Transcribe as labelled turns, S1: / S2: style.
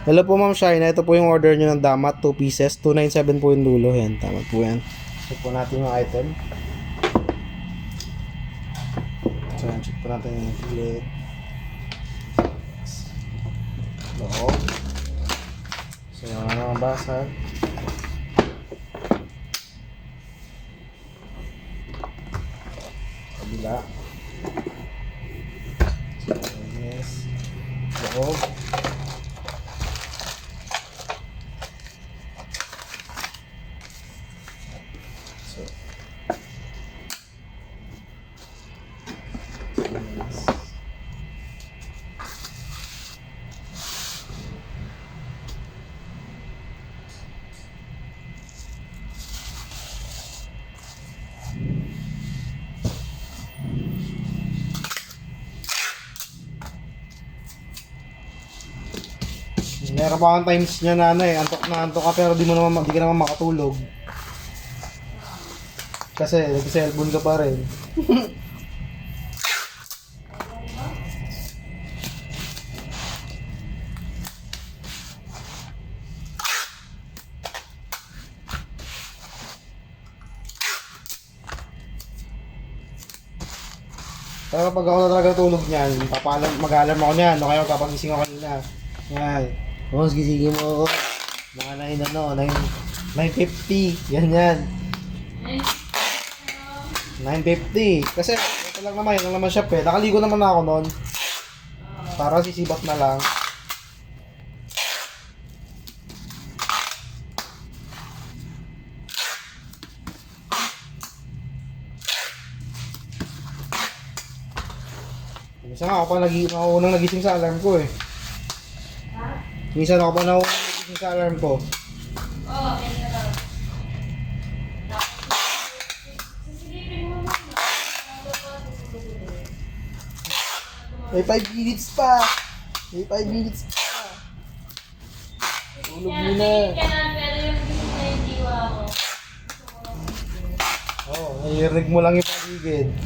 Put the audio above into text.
S1: Hello po Ma'am Shaina, ito po yung order nyo ng damat, 2 pieces, 297 po yung dulo, yan, tama po yan. Check po natin yung item. So yan, check po natin yung filet. Loob. So yung mga basag. Kabila. So yes. Loob. So, yes. Meron pa akong times niya na ano eh, antok na antok ka pero di ka naman makatulog. Kasi nag-cellphone ka pa rin. Pero pag ako na talaga tulog niyan, mag-alarm ako niyan, o kaya magpapagising ako kanina. Yan. Boss, gisingin mo ako. Mga 9:50. Yan. 9:50. Kasi ito lang naman shop eh. Nakaligo naman ako noon. Para sisibat na lang. Minsan ako pa unang nagising sa alarm ko eh. Minsan ako pa nagising sa alarm ko.
S2: Oo, yan na lang. Sisilipin mo muna.
S1: May 5 minutes pa. Tulog muna.
S2: Tingin ka na, pero yung gising na yung diwa ko.
S1: Oo, nahirinig mo lang yung paligid.